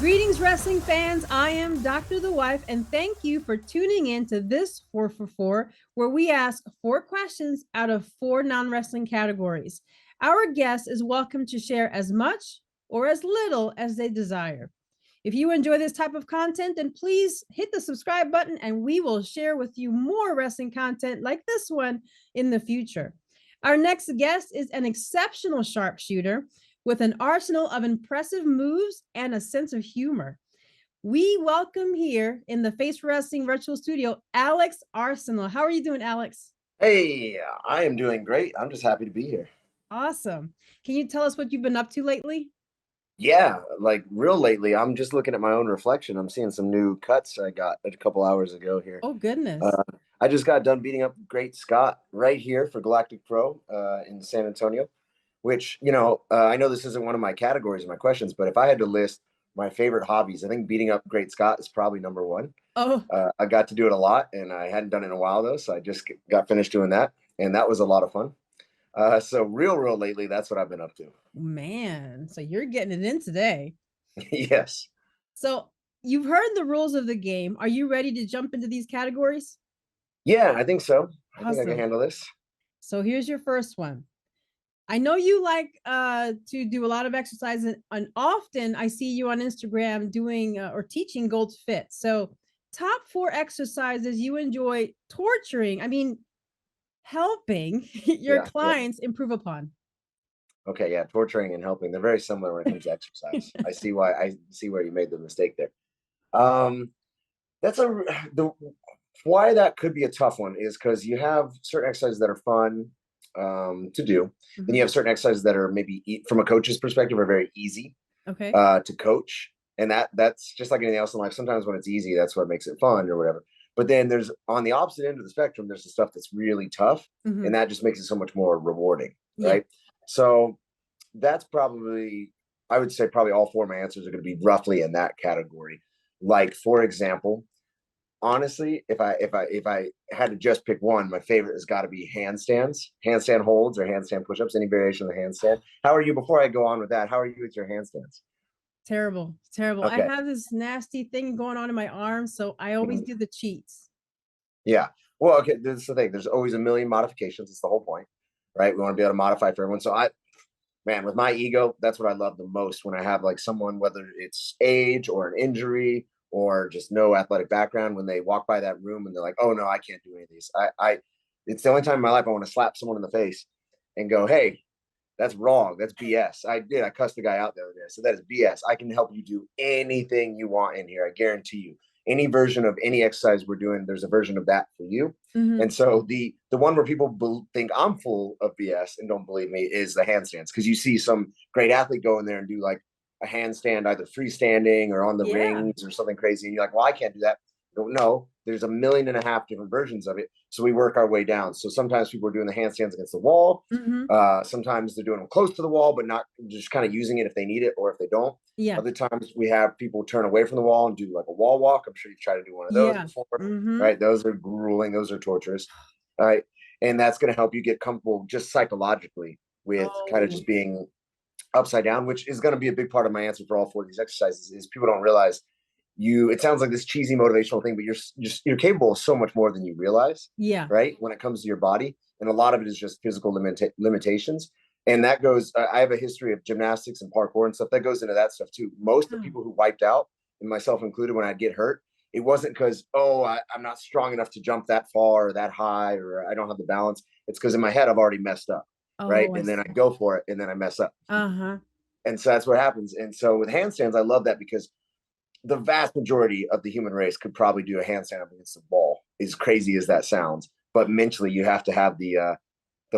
Greetings, wrestling fans. I am Dr. The Wife, and thank you for tuning in to this 4 for 4, where we ask 4 questions out of 4 non wrestling categories. Our guest is welcome to share as much or as little as they desire. If you enjoy this type of content, then please hit the subscribe button, and we will share with you more wrestling content like this one in the future. Our next guest is an exceptional sharpshooter with an arsenal of impressive moves and a sense of humor. We welcome here in the Face Wrestling Virtual Studio, Alex Arsenal. How are you doing, Alex? Hey, I am doing great. I'm just happy to be here. Awesome. Can you tell us what you've been up to lately? Yeah, like real lately, I'm just looking at my own reflection. I'm seeing some new cuts I got a couple hours ago here. Oh, goodness. Uh, I just got done beating up Great Scott right here for Galactic Pro in San Antonio, which, I know this isn't one of my categories of my questions, but if I had to list my favorite hobbies, I think beating up Great Scott is probably number one. Oh, I got to do it a lot, and I hadn't done it in a while, though, so I just got finished doing that, and that was a lot of fun. So real lately, that's what I've been up to. man. So you're getting it in today. Yes. So you've heard the rules of the game. Are you ready to jump into these categories? Yeah, I think so. I think I can Awesome. handle this. So here's your first one. I know you like to do a lot of exercise, and often I see you on Instagram doing or teaching Gold's Fit. So, top 4 exercises you enjoy torturing, helping your Yeah. clients improve upon. Okay, yeah, torturing and helping. They're very similar when it comes to exercise. I see where you made the mistake there. Um, that's the why that could be a tough one is because you have certain exercises that are fun to do, and you have certain exercises that are maybe from a coach's perspective are very easy Okay. to coach, and that's just like anything else in life. Sometimes when it's easy, that's what makes it fun or whatever. But then there's on the opposite end of the spectrum, there's the stuff that's really tough, and that just makes it so much more rewarding, Yeah. right? So that's probably, I would say probably all 4 of my answers are going to be roughly in that category. Like, for example, honestly, if I had to just pick one, my favorite has got to be handstand holds or handstand push-ups, any variation of the handstand. How are you, before I go on with that, how are you with your handstands? Terrible. Terrible. I Okay. have this nasty thing going on in my arm, so I always do the cheats. Yeah. Well, okay, this is the thing. There's always a million modifications. It's the whole point, right? We want to be able to modify for everyone. So man, with my ego, that's what I love the most when I have like someone, whether it's age or an injury or just no athletic background, when they walk by that room and they're like, "Oh no, I can't do any of these." It's the only time in my life I want to slap someone in the face and go, "Hey, that's wrong. That's BS." I cussed the guy out the other day. So that is BS. I can help you do anything you want in here. I guarantee you. Any version of any exercise we're doing, there's a version of that for you. And so the one where people think I'm full of BS and don't believe me is the handstands, because you see some great athlete go in there and do like a handstand, either freestanding or on the rings or something crazy, and you're like, "Well, I can't do that." I go, no, there's 1.5 million different versions of it. So we work our way down. So sometimes people are doing the handstands against the wall. Sometimes they're doing them close to the wall, but not just kind of using it if they need it or if they don't. Yeah. Other times we have people turn away from the wall and do like a wall walk. I'm sure you've tried to do one of those before, right? Those are grueling. Those are torturous. All right. And that's going to help you get comfortable just psychologically with kind of just being upside down, which is going to be a big part of my answer for all 4 of these exercises. Is people don't realize it sounds like this cheesy motivational thing, but you're capable of so much more than you realize. Yeah. Right. When it comes to your body. And a lot of it is just physical limitations. And that goes, I have a history of gymnastics and parkour and stuff that goes into that stuff too. Most of the people who wiped out, and myself included, when I'd get hurt, it wasn't because, I'm not strong enough to jump that far or that high, or I don't have the balance. It's because in my head, I've already messed up. Right. And then I go for it and then I mess up. And so that's what happens. And so with handstands, I love that because the vast majority of the human race could probably do a handstand up against the wall, as crazy as that sounds. But mentally, you have to have the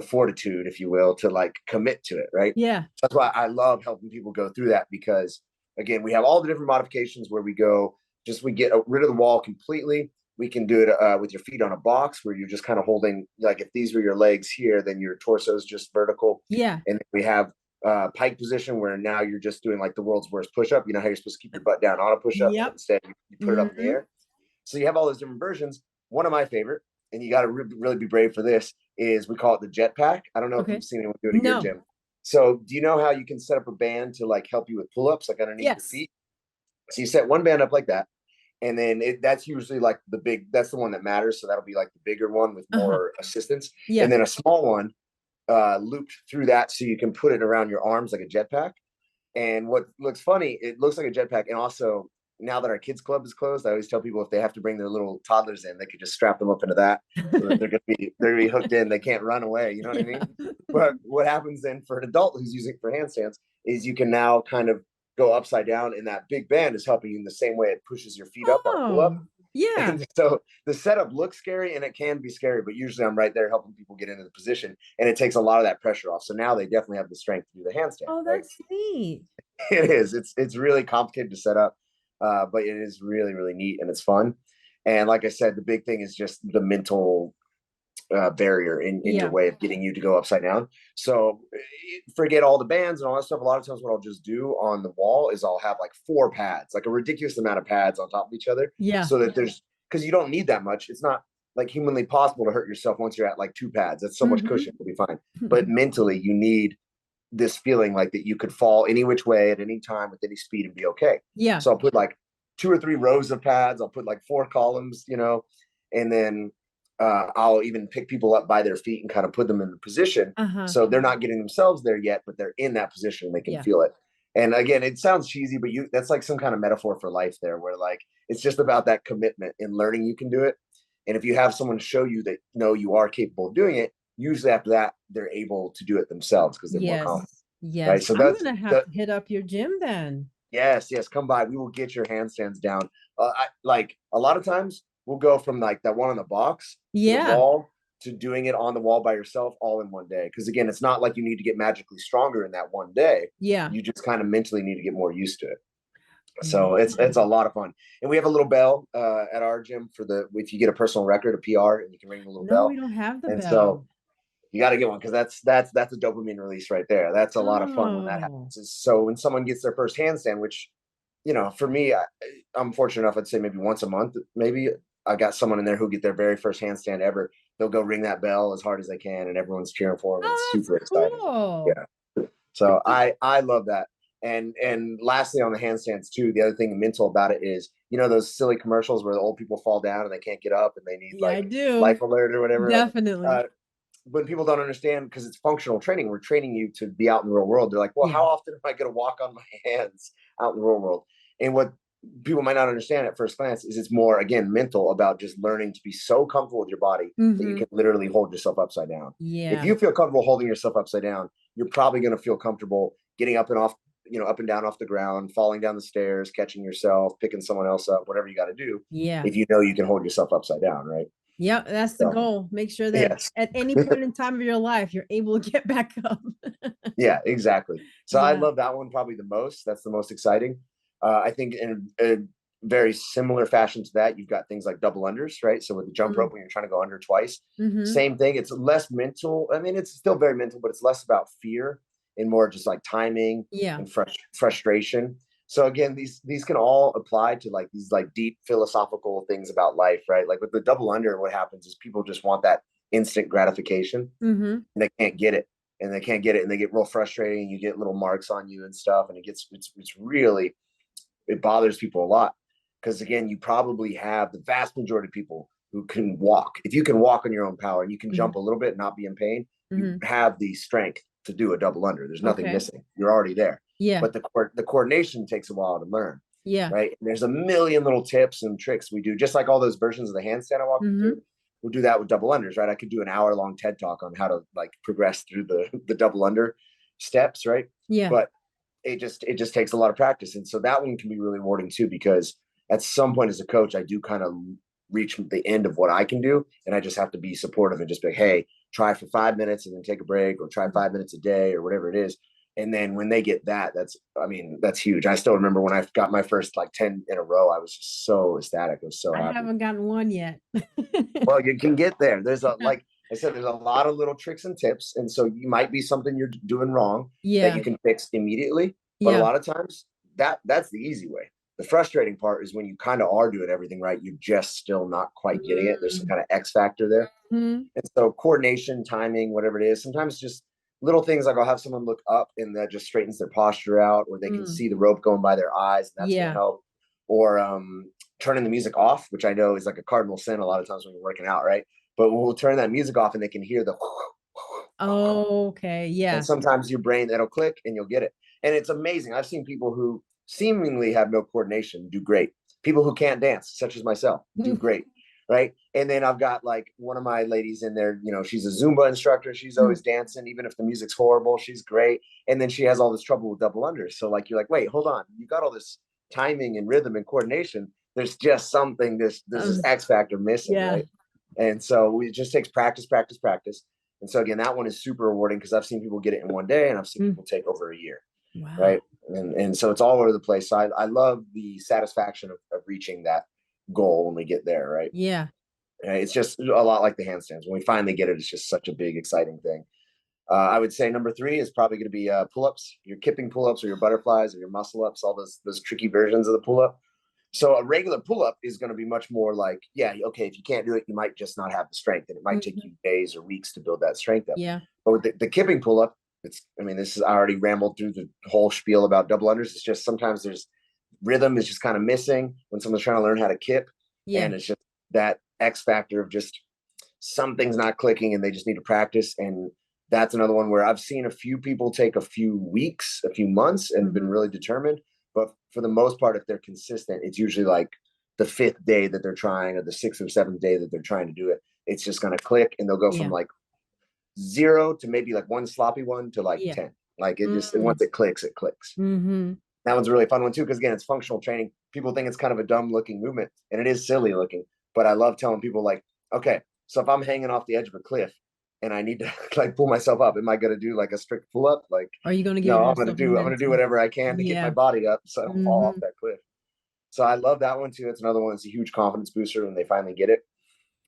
fortitude, if you will, to like commit to it, right? Yeah. That's why I love helping people go through that, because again, we have all the different modifications where we get rid of the wall completely. We can do it with your feet on a box, where you're just kind of holding, like if these were your legs here, then your torso is just vertical. Yeah. And then we have pike position, where now you're just doing like the world's worst push-up. You know how you're supposed to keep your butt down on a push-up, but instead you put it up in the air. So you have all those different versions. One of my favorite, and you got to really be brave for this, is we call it the jetpack. I don't know if you've seen anyone do it in your gym. So do you know how you can set up a band to like help you with pull-ups, like underneath your feet? So you set one band up like that, and then that's usually like that's the one that matters. So that'll be like the bigger one with Uh-huh. more assistance, Yeah. and then a small one looped through that so you can put it around your arms like a jetpack. And what looks funny, it looks like a jetpack. And also, now that our kids club is closed, I always tell people if they have to bring their little toddlers in, they could just strap them up into that so that they're gonna be hooked in. They can't run away. You know what I Yeah. mean? But what happens then for an adult who's using it for handstands is you can now kind of go upside down, and that big band is helping you in the same way it pushes your feet up on a pull up. Oh, yeah. And so the setup looks scary, and it can be scary, but usually I'm right there helping people get into the position, and it takes a lot of that pressure off. So now they definitely have the strength to do the handstand, Oh, right? that's neat. It is. It's really complicated to set up, but it is really really neat and it's fun. And like I said, the big thing is just the mental barrier in your Yeah. way of getting you to go upside down. So forget all the bands and all that stuff. A lot of times, what I'll just do on the wall is I'll have like 4 pads, like a ridiculous amount of pads on top of each other, Yeah. so that there's because you don't need that much. It's not like humanly possible to hurt yourself once you're at like 2 pads. That's so much cushion to be fine. But mentally, you need this feeling like that you could fall any which way at any time with any speed and be okay. Yeah. So I'll put like 2 or 3 rows of pads. I'll put like 4 columns, and then I'll even pick people up by their feet and kind of put them in the position. Uh-huh. So they're not getting themselves there yet, but they're in that position and they can Yeah. feel it. And again, it sounds cheesy, but that's like some kind of metaphor for life there, where like it's just about that commitment in learning you can do it. And if you have someone show you that you are capable of doing it, usually after that they're able to do it themselves because they're more confident. Yes. Yes. Right. So I'm that's gonna have the to hit up your gym then. yes, come by. We will get your handstands down. Like a lot of times we'll go from like that one on the box to the Yeah. wall to doing it on the wall by yourself all in one day. Because again, it's not like you need to get magically stronger in that one day. Yeah. You just kind of mentally need to get more used to it. So Yeah. it's a lot of fun. And we have a little bell at our gym for if you get a personal record, a PR, and you can ring the little No, we bell. don't have the And so bell. you got to get one because that's a dopamine release right there. That's a lot of fun when that Oh. happens. So when someone gets their first handstand, which for me, I'm fortunate enough, I'd say maybe once a month, maybe I got someone in there who get their very first handstand ever. They'll go ring that bell as hard as they can, and everyone's cheering for them. And it's Oh, that's super exciting. cool. Yeah. So I love that. And lastly, on the handstands too, the other thing mental about it is, those silly commercials where the old people fall down and they can't get up and they need Yeah, I like do. life alert or whatever. Definitely. When people don't understand, because it's functional training, we're training you to be out in the real world. They're like, well, Yeah. how often am I going to walk on my hands out in the real world? And what people might not understand at first glance is it's more, again, mental, about just learning to be so comfortable with your body that you can literally hold yourself upside down. If Yeah. you feel comfortable holding yourself upside down, you're probably going to feel comfortable getting up and off, up and down off the ground, falling down the stairs, catching yourself, picking someone else up, whatever you got to do. Yeah. If you can hold yourself upside down, right? Yep, that's the So, goal. Make sure that yes. at any point in time of your life, you're able to get back up. Yeah, exactly. So I Yeah. love that one probably the most. That's the most exciting. I think in a very similar fashion to that, you've got things like double unders, right? So with the jump rope, when you're trying to go under twice, same thing. It's less mental. I mean, it's still very mental, but it's less about fear and more just like timing Yeah. and frustration. So again, these can all apply to like these like deep philosophical things about life, right? Like with the double under, what happens is people just want that instant gratification, and they can't get it, and they get real frustrated, and you get little marks on you and stuff, and it's really, it bothers people a lot because again, you probably have the vast majority of people who can walk. If you can walk on your own power and you can jump a little bit and not be in pain, you have the strength to do a double under. There's nothing Okay. missing. You're already there. Yeah. But the coordination takes a while to learn. Yeah. Right. And there's a million little tips and tricks we do, just like all those versions of the handstand I walked you through. We'll do that with double unders, right? I could do an hour-long TED talk on how to like progress through the double under steps, right? Yeah. But it just takes a lot of practice. And so that one can be really rewarding too, because at some point as a coach, I do kind of reach the end of what I can do. And I just have to be supportive and just be like, hey, try for 5 minutes and then take a break, or try 5 minutes a day or whatever it is. And then when they get that's huge. I still remember when I got my first like 10 in a row, I was just so ecstatic. I was so I happy. haven't gotten one yet. Well, you can get there. There's like I said, there's a lot of little tricks and tips. And so you might be something you're doing wrong that you can fix immediately. But a lot of times that's the easy way. The frustrating part is when you kind of are doing everything right, you're just still not quite getting it. There's some kind of X factor there. And so coordination, timing, whatever it is, sometimes just little things like I'll have someone look up and that just straightens their posture out, or they can see the rope going by their eyes, and that's going to help. or turning the music off, which I know is like a cardinal sin a lot of times when you're working out, right? But we'll turn that music off and they can hear the Okay. and Yeah. sometimes your brain, that'll click and you'll get it. And it's amazing. I've seen people who seemingly have no coordination do great. People who can't dance, such as myself, do great. Right. And then I've got like one of my ladies in there, she's a Zumba instructor. She's always dancing, even if the music's horrible, she's great. And then she has all this trouble with double unders. So like, you're like, wait, hold on. You got all this timing and rhythm and coordination. There's just something, there's this X factor missing. Yeah. Right. And so it just takes practice, practice, practice. And so again, that one is super rewarding because I've seen people get it in one day and I've seen people take over a year. Wow. Right. And so it's all over the place. So I love the satisfaction of reaching that goal when we get there. Right. Yeah. It's just a lot like the handstands. When we finally get it, it's just such a big, exciting thing. I would say number 3 is probably going to be pull-ups, your kipping pull-ups or your butterflies or your muscle ups, all those tricky versions of the pull-up. So a regular pull-up is going to be much more like, yeah, okay, if you can't do it, you might just not have the strength, and it might take you days or weeks to build that strength up. Yeah. But with the kipping pull-up, this is, I already rambled through the whole spiel about double unders. It's just sometimes there's rhythm is just kind of missing when someone's trying to learn how to kip. Yeah. And it's just that X factor of just something's not clicking and they just need to practice. And that's another one where I've seen a few people take a few weeks, a few months and been really determined. But for the most part, if they're consistent, it's usually like the 5th day that they're trying or the 6th or 7th day that they're trying to do it. It's just going to click and they'll go from like 0 to maybe like one sloppy one to like 10. Like it just, once it clicks, it clicks. That one's a really fun one too, because again, it's functional training. People think it's kind of a dumb looking movement, and it is silly looking. But I love telling people like, okay, so if I'm hanging off the edge of a cliff and I need to like pull myself up, am I going to do like a strict pull up? Like, are you going to give no, I'm yourself going to do whatever I can to get my body up so I don't fall off that cliff. So I love that one too. It's another one that's a huge confidence booster when they finally get it.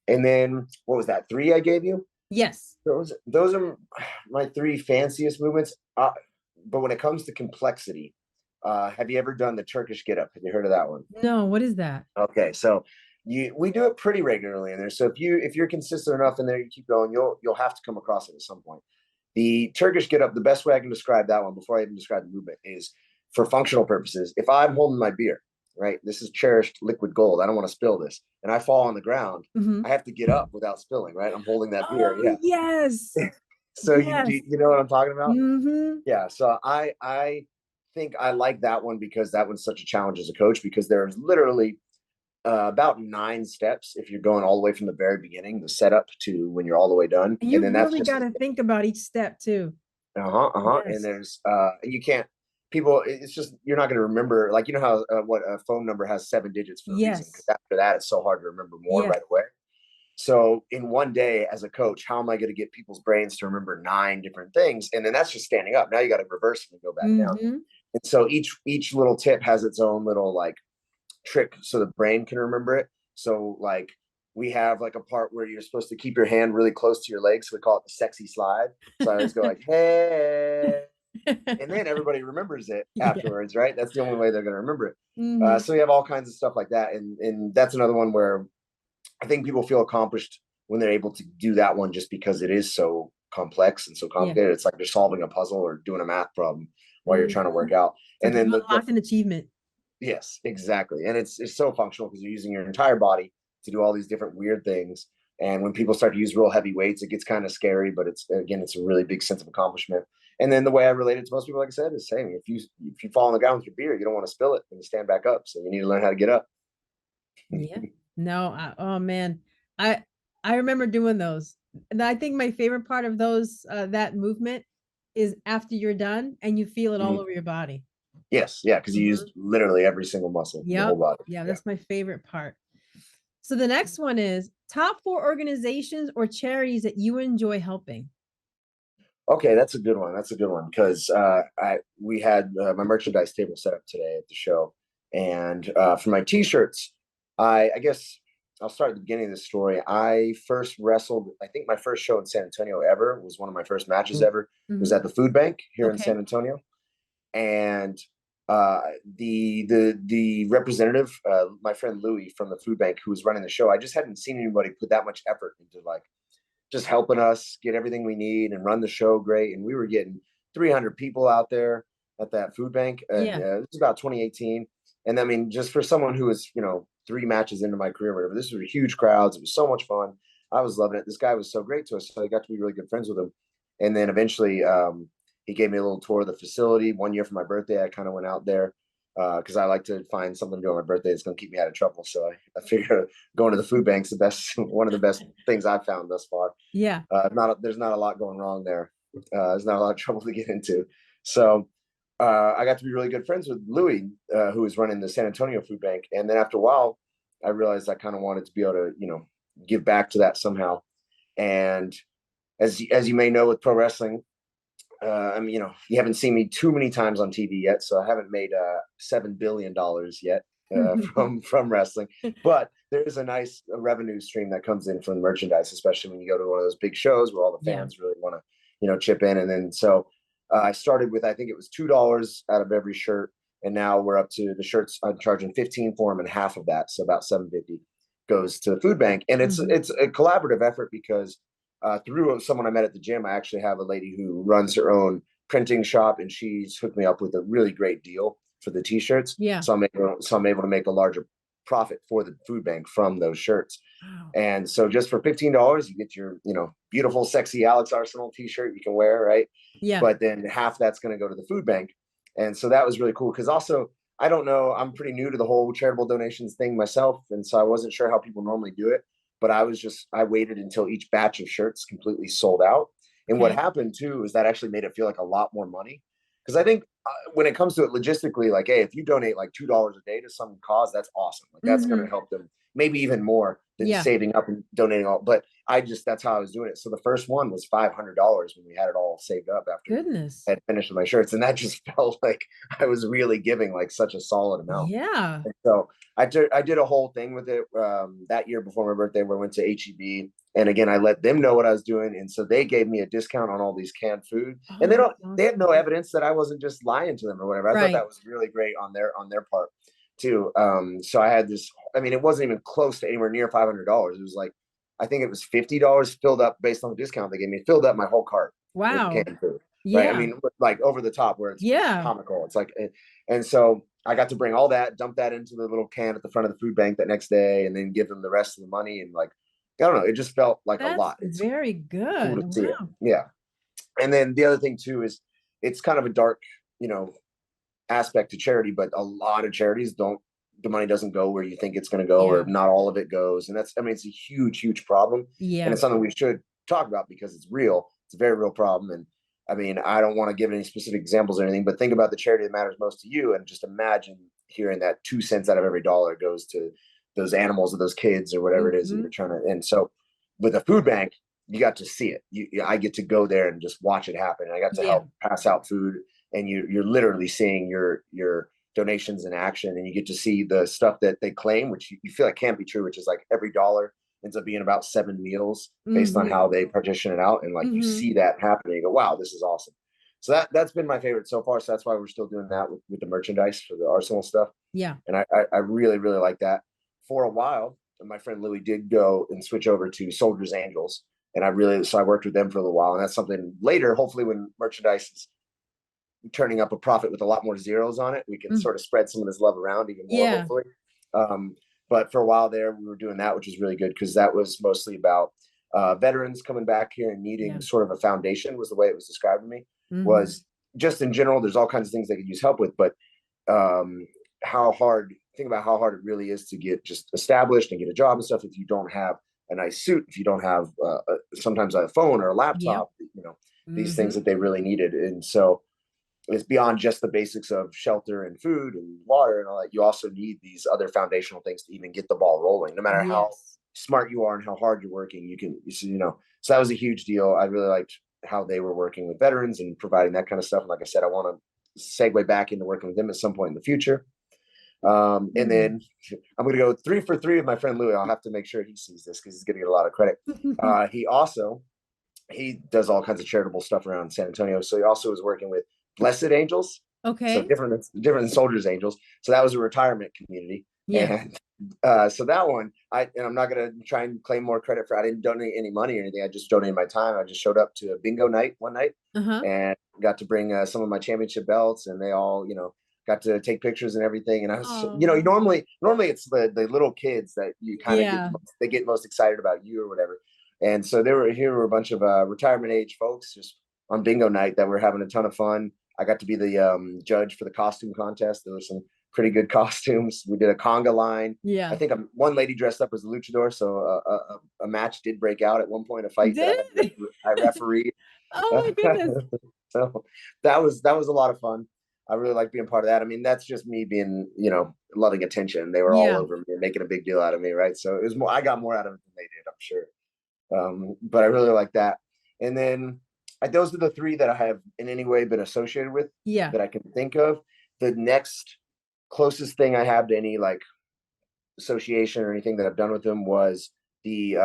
And then what was that? 3 I gave you? Yes. Those are my 3 fanciest movements. But when it comes to complexity, have you ever done the Turkish get up? Have you heard of that one? No. What is that? Okay, so we do it pretty regularly in there. So if you're consistent enough in there, you keep going, you'll have to come across it at some point. The Turkish get up, the best way I can describe that one before I even describe the movement is for functional purposes. If I'm holding my beer, right, this is cherished liquid gold, I don't want to spill this, and I fall on the ground, I have to get up without spilling, right? I'm holding that beer. Yeah. Yes. So you know what I'm talking about? Yeah. So I think I like that one because that one's such a challenge as a coach, because there's literally about 9 steps if you're going all the way from the very beginning, the setup to when you're all the way done. And you then that's really got to think about each step too. Yes. And there's you can't, people, it's just, you're not going to remember, like, you know how what a phone number has 7 digits for a reason, because after that it's so hard to remember more right away. So in one day as a coach, how am I going to get people's brains to remember 9 different things? And then that's just standing up. Now you got to reverse and go back down. And so each little tip has its own little like trick so the brain can remember it. So like we have like a part where you're supposed to keep your hand really close to your legs. So we call it the sexy slide. So I always go like, hey, and then everybody remembers it afterwards, right? That's the only way they're going to remember it. So we have all kinds of stuff like that. And that's another one where I think people feel accomplished when they're able to do that one, just because it is so complex and so complicated. It's like they're solving a puzzle or doing a math problem while you're trying to work out. And then unlocked an achievement. Yes, exactly. And it's so functional because you're using your entire body to do all these different weird things. And when people start to use real heavy weights, it gets kind of scary, but it's a really big sense of accomplishment. And then the way I relate it to most people, like I said, is saying if you fall on the ground with your beer, you don't want to spill it when you stand back up. So you need to learn how to get up. Yeah. No. Oh man, I remember doing those, and I think my favorite part of those that movement is after you're done and you feel it all over your body. Yes, yeah, because you used literally every single muscle, the whole body. Yeah, that's my favorite part. So the next one is top 4 organizations or charities that you enjoy helping. Okay, that's a good one. That's a good one because we had my merchandise table set up today at the show, and for my T-shirts, I guess I'll start at the beginning of the story. I first wrestled. I think my first show in San Antonio ever was one of my first matches ever. It was at the food bank here in San Antonio, and the representative, my friend Louie from the food bank, who was running the show, I just hadn't seen anybody put that much effort into like just helping us get everything we need and run the show great. And we were getting 300 people out there at that food bank. This was about 2018. And I mean, just for someone who was, 3 matches into my career, or whatever, this was huge crowds. It was so much fun. I was loving it. This guy was so great to us. So I got to be really good friends with him. And then eventually, he gave me a little tour of the facility. One year for my birthday, I kind of went out there because I like to find something to do on my birthday that's going to keep me out of trouble. So I figure going to the food bank's the best, one of the best things I've found thus far. Yeah. There's not a lot going wrong there. There's not a lot of trouble to get into. So I got to be really good friends with Louis, who was running the San Antonio food bank. And then after a while, I realized I kind of wanted to be able to, give back to that somehow. And as you may know with pro wrestling, I mean, you haven't seen me too many times on TV yet, so I haven't made $7 billion yet from wrestling. But there's a nice revenue stream that comes in from merchandise, especially when you go to one of those big shows where all the fans really want to, chip in. And then so I started with, I think it was $2 out of every shirt, and now we're up to the shirts. I'm charging 15 for them, and half of that, so about 750, goes to the food bank. And it's a collaborative effort because through someone I met at the gym, I actually have a lady who runs her own printing shop, and she's hooked me up with a really great deal for the t-shirts. Yeah. So I'm able to make a larger profit for the food bank from those shirts. Wow. And so just for $15, you get your, beautiful, sexy Alex Arsenal t-shirt you can wear, right? Yeah. But then half that's going to go to the food bank. And so that was really cool because also, I don't know, I'm pretty new to the whole charitable donations thing myself. And so I wasn't sure how people normally do it. But I waited until each batch of shirts completely sold out. And what happened too is that actually made it feel like a lot more money. Because I think when it comes to it logistically, like, hey, if you donate like $2 a day to some cause, that's awesome. Like that's going to help them maybe even more than saving up and donating all. But that's how I was doing it. So the first one was $500 when we had it all saved up after I had finished with my shirts. And that just felt like I was really giving like such a solid amount. Yeah. And so I did a whole thing with it that year before my birthday where I went to HEB. And again, I let them know what I was doing. And so they gave me a discount on all these canned food. And they had no evidence that I wasn't just lying to them or whatever. I thought that was really great on their part too. So I had this, I mean, it wasn't even close to anywhere near $500. It was like, I think it was $50 filled up based on the discount they gave me, filled up my whole cart with canned food. Right. I mean, like over the top where it's comical. It's like, and so I got to bring all that, dump that into the little can at the front of the food bank that next day, and then give them the rest of the money. And like, I don't know, it just felt like a lot. It's very good. Cool to see it. Yeah. And then the other thing too is it's kind of a dark, aspect to charity, but a lot of charities the money doesn't go where you think it's going to go, or not all of it gots. And it's a huge, huge problem. Yeah. And it's something we should talk about because it's real. It's a very real problem. And I mean, I don't want to give any specific examples or anything, but think about the charity that matters most to you, and just imagine hearing that 2 cents out of every dollar goes to those animals or those kids or whatever it is that you're trying to. And so with a food bank, you got to see it. I get to go there and just watch it happen. And I got to help pass out food, and you're literally seeing your donations in action, and you get to see the stuff that they claim, which you feel like can't be true, which is like every dollar ends up being about 7 meals based on how they partition it out. And like you see that happening, you go, wow, this is awesome. So that's been my favorite so far. So that's why we're still doing that with the merchandise for the Arsenal stuff. Yeah. And I really, really like that. For a while, my friend Louis did go and switch over to Soldiers Angels. And I worked with them for a little while. And that's something later, hopefully when merchandise is turning up a profit with a lot more zeros on it, we can sort of spread some of this love around even more, hopefully. But for a while there, we were doing that, which was really good because that was mostly about veterans coming back here and needing sort of a foundation, was the way it was described to me. Was just in general, there's all kinds of things they could use help with, but think about how hard it really is to get just established and get a job and stuff if you don't have a nice suit, if you don't have sometimes a phone or a laptop, these things that they really needed. And so it's beyond just the basics of shelter and food and water and all that. You also need these other foundational things to even get the ball rolling. No matter how smart you are and how hard you're working, so that was a huge deal. I really liked how they were working with veterans and providing that kind of stuff. And like I said, I want to segue back into working with them at some point in the future. And then I'm going to go 3 for 3 with my friend Louis. I'll have to make sure he sees this because he's going to get a lot of credit. He does all kinds of charitable stuff around San Antonio. So he also was working with Blessed Angels. Okay. So different than Soldiers Angels. So that was a retirement community. Yeah. And so that one, I'm not going to try and claim more credit for. I didn't donate any money or anything. I just donated my time. I just showed up to a bingo night one night and got to bring some of my championship belts, and they all, got to take pictures and everything. And I was, Oh, normally it's the little kids that you kind of yeah. they get most excited about you or whatever. And so here were a bunch of retirement age folks just on bingo night that were having a ton of fun. I got to be the judge for the costume contest. There were some pretty good costumes. We did a conga line. I Yeah. think one lady dressed up as a luchador, so a match did break out at one point, a fight that Did it? I refereed. Oh my goodness. So that was a lot of fun. I really like being part of that. I mean, that's just me being, loving attention. They were all Yeah. over me and making a big deal out of me, right? So it was more. I got more out of it than they did, I'm sure. But I really like that. And then those are the three that I have in any way been associated with Yeah. that I can think of. The next closest thing I have to any like association or anything that I've done with them was the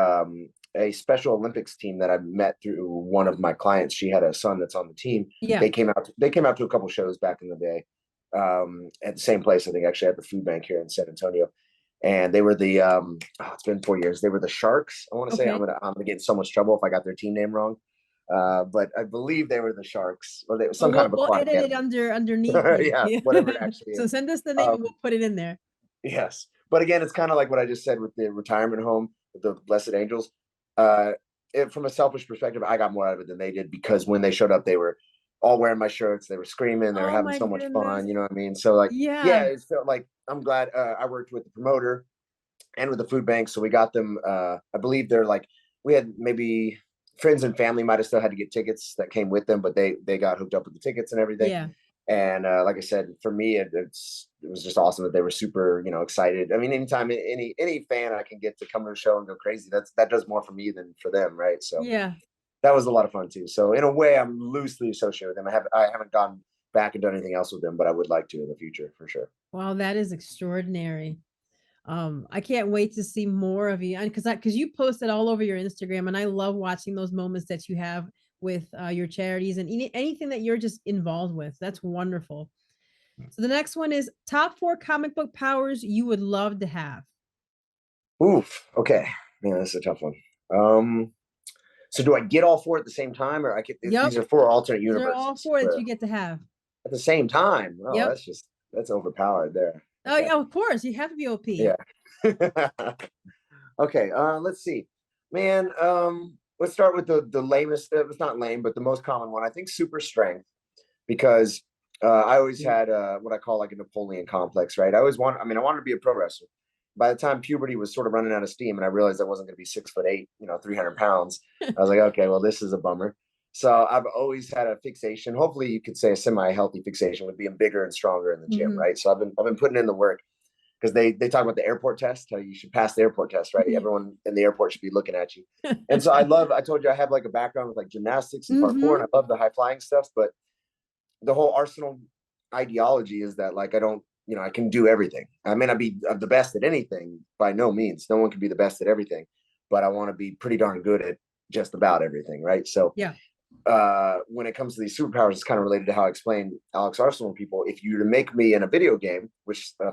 a Special Olympics team that I met through one of my clients. She had a son that's on the team. Yeah. They came out to a couple shows back in the day, at the same place, I think, actually at the food bank here in San Antonio. And they were the it's been 4 years. They were the Sharks. I want to say Okay. I'm gonna get in so much trouble if I got their team name wrong. But I believe they were the Sharks, or they was Oh, some kind of we'll aquatic edit it animal. underneath here. Yeah, Yeah. whatever it actually So is. send us the name and Um, we'll put it in there. Yes. But again, it's kind of like what I just said with the retirement home with the Blessed Angels. Uh, from a selfish perspective, I got more out of it than they did because when they showed up, they were all wearing my shirts. They were screaming. They were Oh having my so much goodness. fun. You know what I mean? So, like, yeah, Yeah. it felt like I'm glad I worked with the promoter and with the food bank. So we got them. I believe they're like, we had maybe friends and family might have still had to get tickets that came with them, but they got hooked up with the tickets and everything. Yeah. And like I said, for me, it was just awesome that they were super, excited. I mean, anytime any fan I can get to come to the show and go crazy, that does more for me than for them, right? So Yeah. that was a lot of fun too. So in a way, I'm loosely associated with them. I haven't gone back and done anything else with them, but I would like to in the future for sure. Wow, that is extraordinary. I can't wait to see more of you, and because you post it all over your Instagram, and I love watching those moments that you have with your charities and anything that you're just involved with. That's wonderful. So the next one is top 4 comic book powers you would love to have. Oof. Okay. Man, this is a tough one. Um, so do I get all four at the same time, or Yep, these are four alternate these are all universes 4 that but you get to have. at the same time? Oh, Yep. that's overpowered there. Oh Okay. yeah, of course you have to be OP. Yeah. Okay. Let's see. Man, let's start with the lamest. It was not lame, but the most common one. I think super strength, because I always had what I call like a Napoleon complex, right? I mean, I wanted to be a pro wrestler. By the time puberty was sort of running out of steam and I realized I wasn't going to be 6'8", 300 pounds, I was like, okay, well, this is a bummer. So I've always had a fixation. Hopefully you could say a semi-healthy fixation with being bigger and stronger in the gym, Mhm. right? So I've been putting in the work, because they talk about the airport test, how you should pass the airport test, right? Yeah. Everyone in the airport should be looking at you. And so I told you I have like a background with like gymnastics and parkour, and Mhm. I love the high flying stuff, but the whole Arsenal ideology is that like I can do everything. I may not be the best at anything by no means. No one can be the best at everything, but I want to be pretty darn good at just about everything, right? So Yeah. when it comes to these superpowers, it's kind of related to how I explained Alex Arsenal to people. If you were to make me in a video game, which a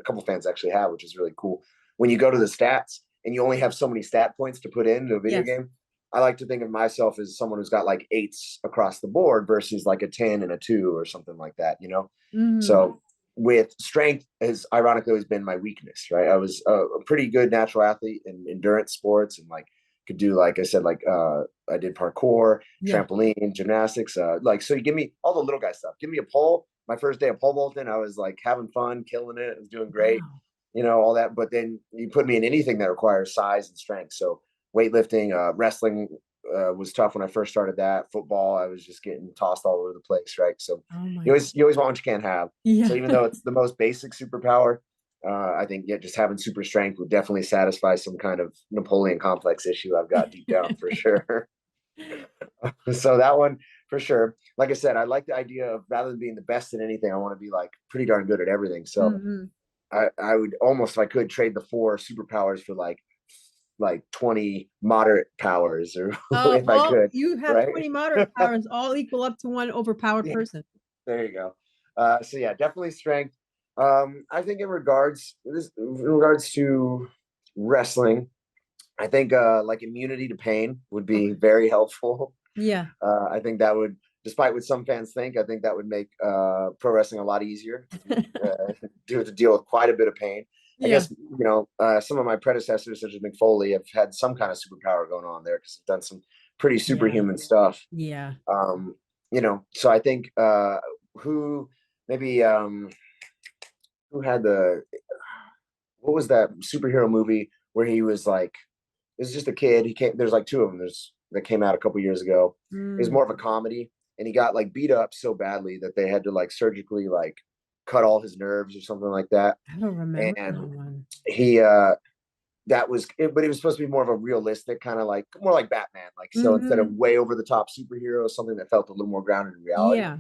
couple fans actually have, which is really cool, when you go to the stats and you only have so many stat points to put into a video Yes. game, I like to think of myself as someone who's got like eights across the board versus like a 10 and a 2 or something like that. Mhm. So with strength has ironically always been my weakness, right? I was a pretty good natural athlete in endurance sports and like could do, like I said, like I did parkour, Yeah. trampoline, gymnastics, like, so you give me all the little guy stuff. Give me a pole. My first day of pole vaulting, I was like having fun, killing it. I was doing great, Wow. all that. But then you put me in anything that requires size and strength. So weightlifting, wrestling was tough when I first started that. Football, I was just getting tossed all over the place, right? So Oh my you always want what you can't have. Yeah. So even though it's the most basic superpower, I think just having super strength would definitely satisfy some kind of Napoleon complex issue I've got deep down for sure. So that one for sure. Like I said, I like the idea of rather than being the best at anything, I want to be like pretty darn good at everything. So Mhm. I would almost, if I could, trade the 4 superpowers for like 20 moderate powers, or if I Well, could, you have right? 20 moderate powers, all equal up to one overpowered Yeah, person. there you go. So yeah, definitely strength. I think in regards to wrestling, I think like immunity to pain would be Okay. very helpful. Yeah. I think that would despite what some fans think, I think that would make pro wrestling a lot easier. Do have to deal with quite a bit of pain. I Yeah. guess some of my predecessors, such as Mick Foley, have had some kind of superpower going on there because they've done some pretty Yeah. superhuman stuff. Yeah. So I think who maybe who had the what was that superhero movie where he was like, it was just a kid. He came. There's like two of them. That came out a couple years ago. It was Mm, more of a comedy, and he got like beat up so badly that they had to like surgically like cut all his nerves or something like that. I don't remember that And one. he that was it, but it was supposed to be more of a realistic kind of like more like Batman. Like so instead of Hmm. way over the top superhero, something that felt a little more grounded in reality. Yeah.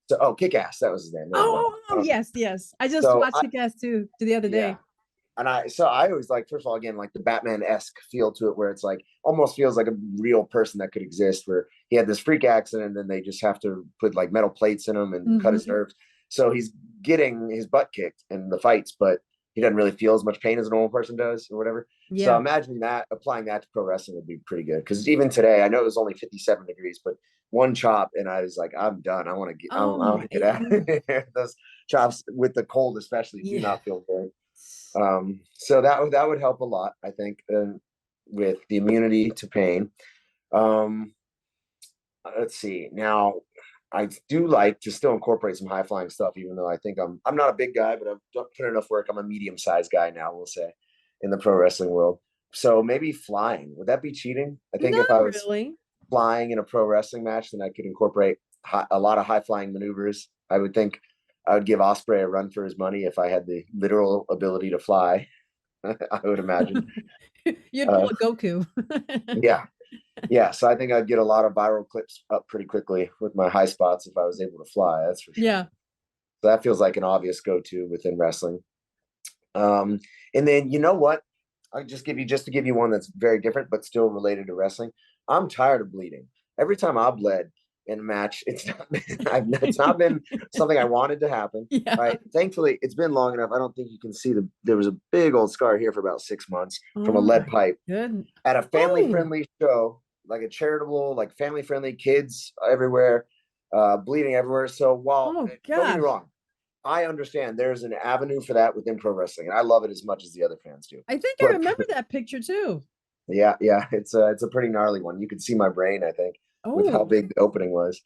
So Kick Ass, that was his name. Never mind. Oh, yes, yes. I just So watched Kick-Ass too the other yeah. day. And I always like, first of all, again, like the Batman-esque feel to it, where it's like almost feels like a real person that could exist, where he had this freak accident and then they just have to put like metal plates in him and cut his Hmm. nerves. So he's getting his butt kicked in the fights, but he doesn't really feel as much pain as a normal person does or whatever. So Yeah. imagining that, applying that to pro wrestling would be pretty good. Because even today, I know it was only 57 degrees, but one chop and I was like, I'm done. I Oh want to my. get out of here. Those chops with the cold especially do Yeah. not feel good. So that would help a lot, I think, with the immunity to pain. Um, let's see. Now, I do like to still incorporate some high flying stuff, even though I think I'm not a big guy, but I've put enough work. I'm a medium sized guy now, we'll say, in the pro wrestling world. So maybe flying, would that be cheating? I think Not if I was really. flying in a pro wrestling match, then I could incorporate a lot of high flying maneuvers. I would think I would give Osprey a run for his money if I had the literal ability to fly. I would imagine. You'd pull Uh, a Goku. yeah, yeah. So I think I'd get a lot of viral clips up pretty quickly with my high spots if I was able to fly. That's for sure. Yeah. So that feels like an obvious go-to within wrestling. Um, and then you know what? I'll just to give you one that's very different but still related to wrestling. I'm tired of bleeding. Every time I bled in a match, it's not been something I wanted to happen. Yeah. Right. Thankfully, it's been long enough. I don't think you can see there was a big old scar here for about 6 months from a Oh lead my pipe goodness. at a family Oh. friendly show, like a charitable, like family friendly, kids everywhere, bleeding everywhere. So while Oh don't get me gosh. wrong, I understand there's an avenue for that within pro wrestling, and I love it as much as the other fans do. I think I But remember that picture too. yeah, it's a pretty gnarly one. You could see my brain, I think, with how Oh, big the opening was.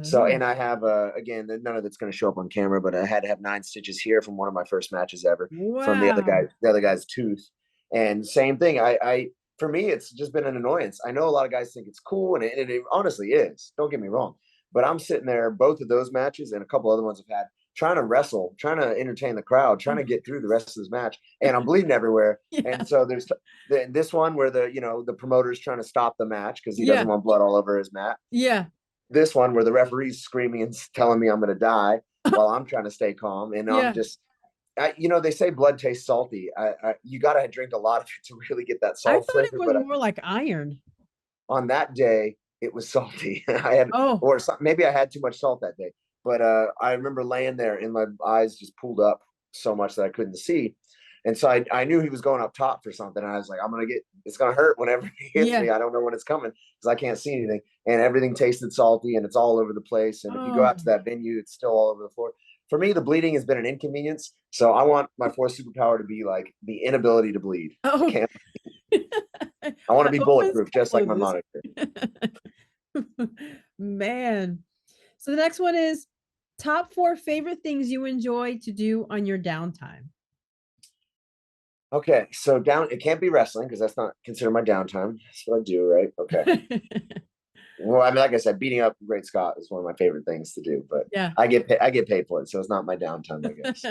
So, golly. and I have again, none of it's going to show up on camera, but I had to have 9 stitches here from one of my first matches ever from Wow. the other guy's tooth, and same thing. I for me, it's just been an annoyance. I know a lot of guys think it's cool, and it honestly is. Don't get me wrong, but I'm sitting there, both of those matches and a couple other ones I've had, trying to wrestle, trying to entertain the crowd, trying Oh, to get through the rest of this match, and I'm bleeding everywhere. yeah. And so there's this one where the promoter's trying to stop the match because he doesn't Yeah. want blood all over his mat. Yeah. This one where the referee's screaming and telling me I'm going to die while I'm trying to stay calm, and I'm Yeah. just, they say blood tastes salty. You got to drink a lot of it to really get that I salt thought it flavor. was But more like iron. on that day, it was salty. Oh, Maybe I had too much salt that day. But I remember laying there and my eyes just pulled up so much that I couldn't see. And so I knew he was going up top for something. And I was like, it's going to hurt whenever he hits yeah. me. I don't know when it's coming because I can't see anything. And everything tasted salty and it's all over the place. And if you go out to Oh. that venue, it's still all over the floor. For me, the bleeding has been an inconvenience. So I want my fourth superpower to be like the inability to bleed. I Oh. can't. I want to I be almost bulletproof, just like my closed. monitor. Man. So the next one is top 4 favorite things you enjoy to do on your downtime. Okay, so it can't be wrestling because that's not considered my downtime. That's what I do, right? Okay. Well, I mean, like I said, beating up Great Scott is one of my favorite things to do, but Yeah. I get paid for it, so it's not my downtime, I guess.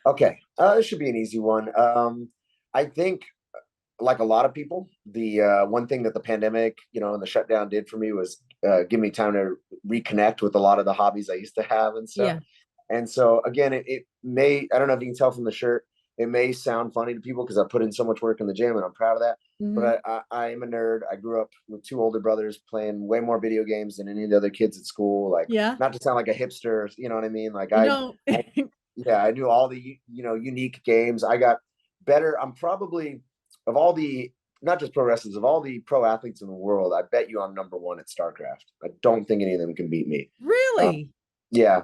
Okay, this should be an easy one. I think, like a lot of people, the one thing that the pandemic, and the shutdown did for me was give me time to reconnect with a lot of the hobbies I used to have and stuff. Yeah. And so again, it may, I don't know if you can tell from the shirt, it may sound funny to people because I put in so much work in the gym and I'm proud of that. Mhm. But I am a nerd. I grew up with two older brothers playing way more video games than any of the other kids at school. Like, Yeah. not to sound like a hipster, you know what I mean? Like No. I yeah, I knew all the unique games. I got better. I'm probably, of all the not just pro wrestlers, of all the pro athletes in the world, I bet you I'm number one at StarCraft. I don't think any of them can beat me. Uh, Really? yeah.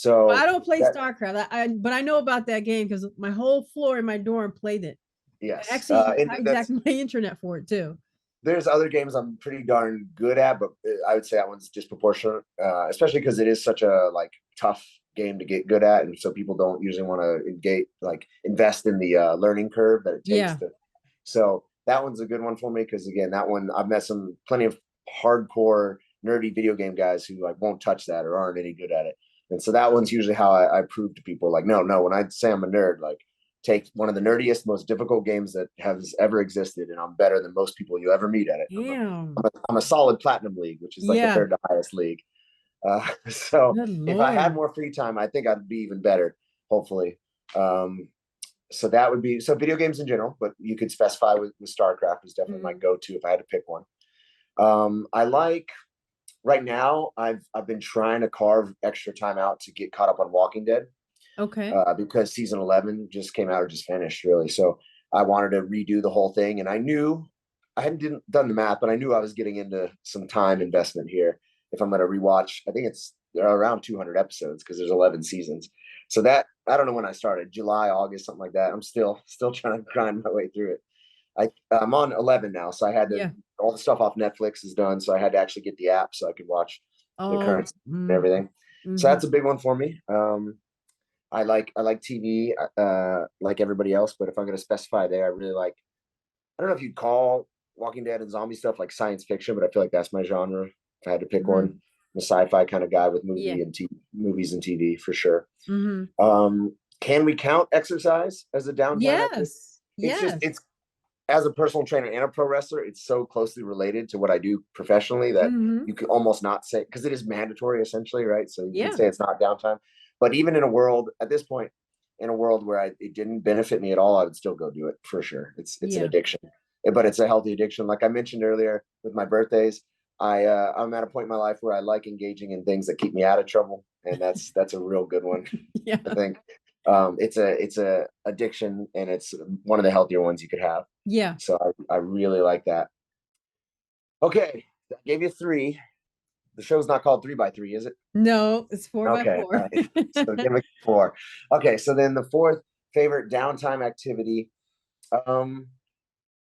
Well, I So don't play that, StarCraft. But I know about that game because my whole floor in my dorm played it. I yes. actually And hijacked my internet for it too. there's other games I'm pretty darn good at, but I would say that one's disproportionate, especially because it is such a like tough game to get good at, and so people don't usually want to engage, like invest in the learning curve that it takes Yeah. to. So that one's a good one for me because again, that one I've met plenty of hardcore nerdy video game guys who like won't touch that or aren't any good at it, and so that one's usually how I prove to people like no, when I say I'm a nerd, like take one of the nerdiest, most difficult games that has ever existed, and I'm better than most people you ever meet at it. Damn. I'm a solid platinum league, which is like the Yeah. third to highest league. So Good if I had Lord. more free time, I think I'd be even better, hopefully. So that would be video games in general, but you could specify with StarCraft is definitely my go-to if I had to pick one. I like right now. I've been trying to carve extra time out to get caught up on Walking Dead. Okay. Because season 11 just came out or just finished, really. So I wanted to redo the whole thing, and I knew I hadn't done the math, but I knew I was getting into some time investment here if I'm going to rewatch. I think it's around 200 episodes because there's 11 seasons. So that I don't know when I started, July, August, something like that. I'm still trying to grind my way through it. I'm on 11 now, so I had to Yeah. all the stuff off Netflix is done, so I had to actually get the app so I could watch the Oh. current and everything. So Mm-hmm. that's a big one for me. I like TV like everybody else, but if I'm going to specify there, I really like. I don't know if you'd call Walking Dead and zombie stuff like science fiction, but I feel like that's my genre. If I had to pick one, Mm-hmm. I'm a sci-fi kind of guy with Yeah. movies and TV for sure. Mm-hmm. Can we count exercise as a downtime activity? Yes. It's just Yes. it's as a personal trainer and a pro wrestler, it's so closely related to what I do professionally that Mm-hmm. you could almost not say because it is mandatory essentially, right? So you could Yeah. say it's not downtime. But even in a world at this point, in a world where it didn't benefit me at all, I would still go do it for sure. It's an Yeah. addiction, but it's a healthy addiction. Like I mentioned earlier with my birthdays, I'm at a point in my life where I like engaging in things that keep me out of trouble, and that's a real good one. Yeah. I think it's a addiction, and it's one of the healthier ones you could have. Yeah. So I really like that. Okay, I gave you three. The show's not called 3x3, is it? No, it's four by Okay, all four. right. So give me four. Okay, so then the fourth favorite downtime activity. Um,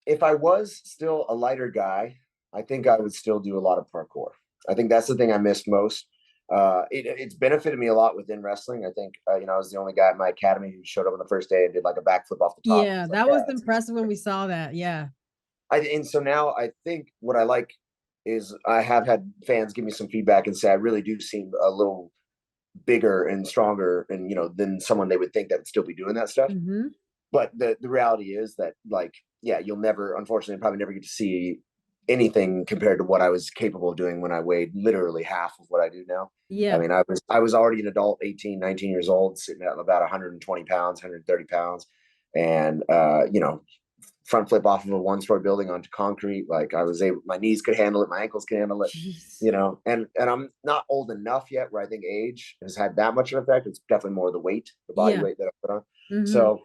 if I was still a lighter guy, I think I would still do a lot of parkour. I think that's the thing I missed most. It's benefited me a lot within wrestling. I think I was the only guy at my academy who showed up on the first day and did like a backflip off the top. Yeah, It's like, that yeah, was that's impressive when we saw that. Yeah. and so now I think what I like is I have had fans give me some feedback and say I really do seem a little bigger and stronger and than someone they would think that would still be doing that stuff. Mm-hmm. But the reality is that like yeah, you'll never, unfortunately, probably never get to see anything compared to what I was capable of doing when I weighed literally half of what I do now. I Yeah. mean, I was already an adult, 18, 19 years old, sitting at about 120 pounds, 130 pounds, and front flip off of a one-story building onto concrete. Like I was able, my knees could handle it, my ankles could handle it, Jeez. and I'm not old enough yet where I think age has had that much of an effect. It's definitely more the weight, the body Yeah. weight that I put on. Mm-hmm. So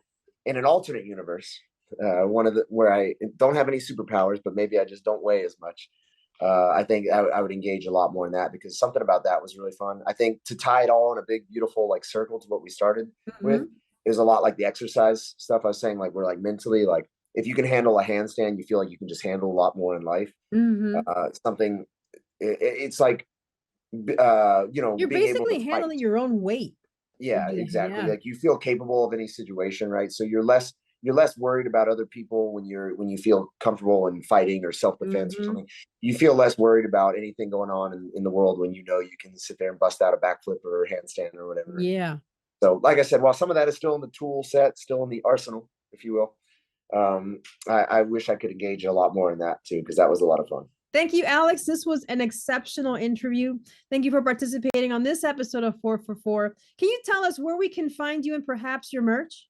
in an alternate universe, one of the where I don't have any superpowers, but maybe I just don't weigh as much. I think I would engage a lot more in that because something about that was really fun. I think to tie it all in a big, beautiful like circle to what we started with Mm-hmm. is a lot like the exercise stuff I was saying. Like we're like mentally like if you can handle a handstand, you feel like you can just handle a lot more in life. Mm-hmm. Something it's like You're being able to basically fight. handling your own weight. Yeah, exactly. Yeah. Like you feel capable of any situation, right? So you're less worried about other people when you feel comfortable in fighting or self-defense or Mm-hmm. something. You feel less worried about anything going on in the world when you know you can sit there and bust out a backflip or a handstand or whatever. Yeah. So like I said, while some of that is still in the tool set, still in the arsenal, if you will, I wish I could engage a lot more in that too, because that was a lot of fun. Thank you, Alex. This was an exceptional interview. Thank you for participating on this episode of 4 for 4. Can you tell us where we can find you and perhaps your merch?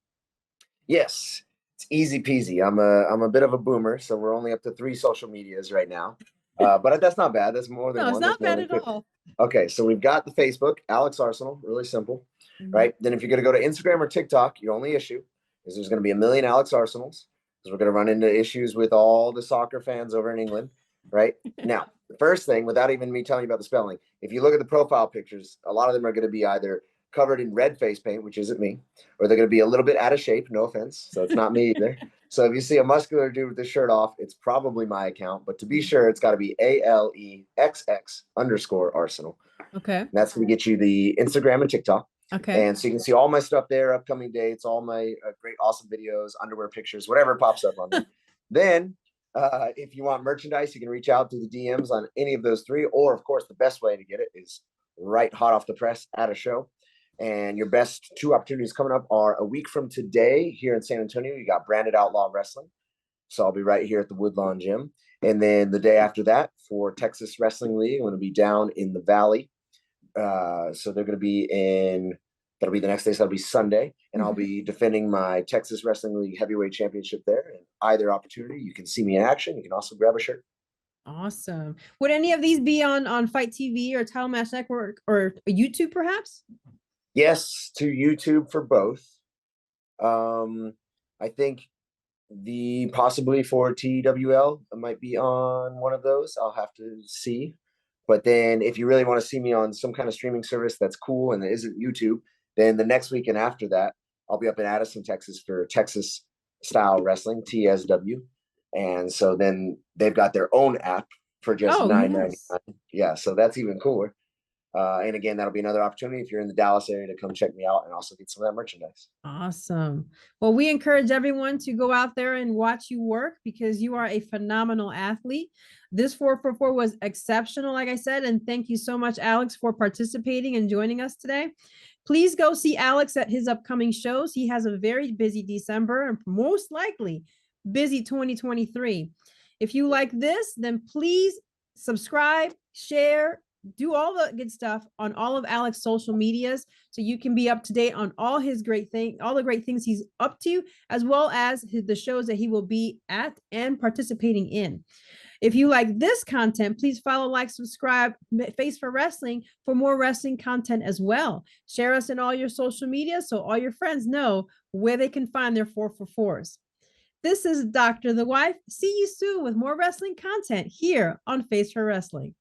Yes, it's easy peasy. I'm a bit of a boomer, so we're only up to 3 social medias right now. But that's not bad. That's more than No, it's one. That's not more bad than at 50. all. Okay, so we've got the Facebook, Alex Arsenal, really simple, Mhm. right? Then if you're going to go to Instagram or TikTok, your only issue is there's going to be a million Alex Arsenals. because we're going to run into issues with all the soccer fans over in England, right? Now, the first thing, without even me telling you about the spelling, if you look at the profile pictures, a lot of them are going to be either covered in red face paint, which isn't me, or they're going to be a little bit out of shape. No offense. So it's not me either. So if you see a muscular dude with the shirt off, it's probably my account. But to be sure, it's got to be ALEXX_Arsenal. Okay. And that's going to get you the Instagram and TikTok. Okay. And so you can see all my stuff there, upcoming dates, all my great, awesome videos, underwear pictures, whatever pops up on there. Then, if you want merchandise, you can reach out to the DMs on any of those three. Or, of course, the best way to get it is right hot off the press at a show. And your best two opportunities coming up are a week from today here in San Antonio. You got Branded Outlaw Wrestling. So I'll be right here at the Woodlawn Gym. And then the day after that for Texas Wrestling League, I'm going to be down in the Valley. So they're going to be that'll be the next day. So that'll be Sunday. And I'll be defending my Texas Wrestling League Heavyweight Championship there. And either opportunity, you can see me in action. You can also grab a shirt. Awesome. Would any of these be on Fight TV or Title Match Network or YouTube perhaps? Yes, to YouTube for both. I think the possibly for TWL might be on one of those. I'll have to see. But then if you really want to see me on some kind of streaming service that's cool and that isn't YouTube, then the next weekend after that, I'll be up in Addison, Texas for Texas Style Wrestling, TSW. And so then they've got their own app for just $9.99. Yes. Yeah, so that's even cooler. And again, that'll be another opportunity if you're in the Dallas area to come check me out and also get some of that merchandise. Awesome. Well, we encourage everyone to go out there and watch you work because you are a phenomenal athlete. This 444 was exceptional, like I said, and thank you so much, Alex, for participating and joining us today. Please go see Alex at his upcoming shows. He has a very busy December and most likely busy 2023. If you like this, then please subscribe, share, do all the good stuff on all of Alex's social medias so you can be up to date on all his great things, all the great things he's up to, as well as the shows that he will be at and participating in. If you like this content, please follow, like, subscribe, Face for Wrestling for more wrestling content as well. Share us in all your social media so all your friends know where they can find their 444s. This is Dr. The Wife. See you soon with more wrestling content here on Face for Wrestling.